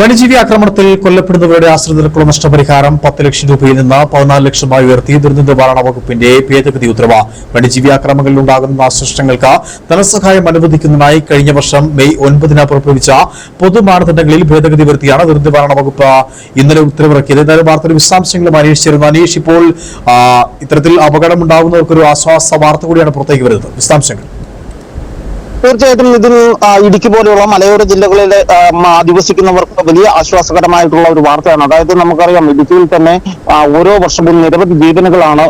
വന്യജീവി ആക്രമണത്തിൽ കൊല്ലപ്പെടുന്നവരുടെ ആശ്രിതർക്കുള്ള നഷ്ടപരിഹാരം 10 ലക്ഷം രൂപയിൽ നിന്ന് 14 ലക്ഷമായി ഉയർത്തി ദുരന്ത നിവാരണ വകുപ്പിന്റെ ഭേദഗതി ഉത്തരവ്. വന്യജീവി ആക്രമണങ്ങളിൽ ഉണ്ടാകുന്ന നാശനഷ്ടങ്ങൾക്ക് ധനസഹായം അനുവദിക്കുന്നതിനായി കഴിഞ്ഞ വർഷം മെയ് 9 പുറപ്പെടുവിച്ച പൊതുമാനദണ്ഡങ്ങളിൽ ഭേദഗതി വരുത്തിയാണ് ദുരന്ത നിവാരണ വകുപ്പ് ഇന്നലെ ഉത്തരവിറക്കിയത്. ഏതായാലും വാർത്തയുടെ വിശദാംശങ്ങളും അന്വേഷിച്ചിരുന്നു. അനീഷ്, ഇപ്പോൾ ഇത്തരത്തിൽ അപകടമുണ്ടാകുന്നവർക്കൊരു ആശ്വാസ വാർത്ത കൂടിയാണ് പുറത്തേക്ക് വരുന്നത്. വിശദാംശങ്ങൾ തീർച്ചയായിട്ടും ഇതിൽ ഇടുക്കി പോലെയുള്ള മലയോര ജില്ലകളിൽ അധിവസിക്കുന്നവർക്ക് വലിയ ആശ്വാസകരമായിട്ടുള്ള ഒരു വാർത്തയാണ്. അതായത് നമുക്കറിയാം, ഇടുക്കിയിൽ തന്നെ ഓരോ വർഷവും നിരവധി ജീവനുകളാണ്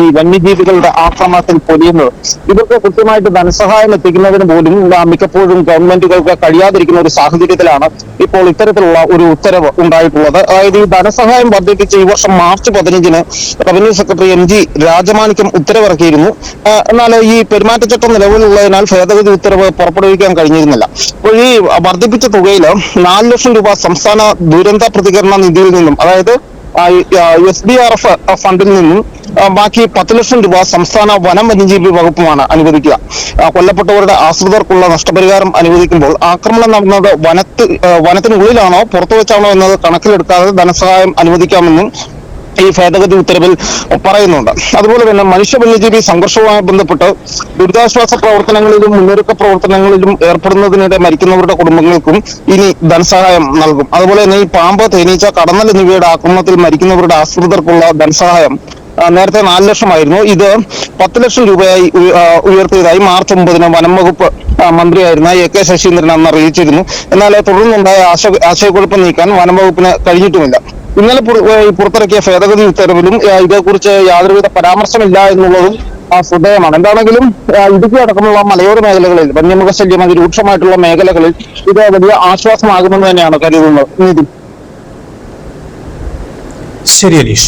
ഈ വന്യജീവികളുടെ ആക്രമണത്തിൽ പൊലിയുന്നത്. ഇവർക്ക് കൃത്യമായിട്ട് ധനസഹായം എത്തിക്കുന്നതിന് പോലും മിക്കപ്പോഴും ഗവൺമെന്റുകൾക്ക് കഴിയാതിരിക്കുന്ന ഒരു സാഹചര്യത്തിലാണ് ഇപ്പോൾ ഇത്തരത്തിലുള്ള ഒരു ഉത്തരവ് ഉണ്ടായിട്ടുള്ളത്. അതായത് ഈ ധനസഹായം വർദ്ധിപ്പിച്ച് ഈ വർഷം March 15 revenue secretary MG Rajamanickam ഉത്തരവിറക്കിയിരുന്നു. എന്നാൽ ഈ പെരുമാറ്റച്ചട്ടം നിലവിലുള്ളതിനാൽ ഭേദഗതി ഉത്തരവ് പുറപ്പെടുവിക്കാൻ കഴിഞ്ഞിരുന്നില്ല. അപ്പോൾ ഈ വർദ്ധിപ്പിച്ച തുകയിൽ 4 ലക്ഷം രൂപ സംസ്ഥാന ദുരന്ത പ്രതികരണ നിധിയിൽ നിന്നും, അതായത് SDRF ഫണ്ടിൽ നിന്നും ബാക്കി 10 ലക്ഷം രൂപ സംസ്ഥാന വനം വന്യജീവി വകുപ്പുമാണ് അനുവദിക്കുക. കൊല്ലപ്പെട്ടവരുടെ ആശ്രിതർക്കുള്ള നഷ്ടപരിഹാരം അനുവദിക്കുമ്പോൾ ആക്രമണം നടന്നത് വനത്തിനുള്ളിലാണോ പുറത്തു വെച്ചാണോ എന്നത് കണക്കിലെടുക്കാതെ ധനസഹായം അനുവദിക്കാമെന്നും ഈ ഭേദഗതി ഉത്തരവിൽ പറയുന്നുണ്ട്. അതുപോലെ തന്നെ മനുഷ്യ വന്യജീവി സംഘർഷവുമായി ബന്ധപ്പെട്ട് ദുരിതാശ്വാസ പ്രവർത്തനങ്ങളിലും മുന്നൊരുക്ക പ്രവർത്തനങ്ങളിലും ഏർപ്പെടുന്നതിനിടെ മരിക്കുന്നവരുടെ കുടുംബങ്ങൾക്കും ഇനി ധനസഹായം നൽകും. അതുപോലെ തന്നെ ഈ പാമ്പ്, തേനീച്ച, കടന്നൽ എന്നിവയുടെ ആക്രമണത്തിൽ മരിക്കുന്നവരുടെ ആശ്രിതർക്കുള്ള ധനസഹായം നേരത്തെ 4 ലക്ഷമായിരുന്നു. ഇത് 10 ലക്ഷം രൂപയായി ഉയർത്തിയതായി മാർച്ച് 9 വനം വകുപ്പ് മന്ത്രിയായിരുന്ന AK ശശീന്ദ്രൻ അന്ന് അറിയിച്ചിരുന്നു. എന്നാൽ തുടർന്നുണ്ടായ ആശയക്കുഴപ്പം നീക്കാൻ വനം വകുപ്പിന് കഴിഞ്ഞിട്ടുമില്ല. ഇന്നലെ പുറത്തിറക്കിയ ഭേദഗതി ഉത്തരവിലും ഇതേക്കുറിച്ച് യാതൊരുവിധ പരാമർശമില്ല എന്നുള്ളതും ശ്രദ്ധേയമാണ്. എന്താണെങ്കിലും ഇടുക്കി അടക്കമുള്ള മലയോര മേഖലകളിൽ വന്യമൃഗശല്യം അതിരൂക്ഷമായിട്ടുള്ള മേഖലകളിൽ ഇത് വലിയ ആശ്വാസമാകുമെന്ന് തന്നെയാണ് കരുതുന്നത്. ശരി അനീഷ്.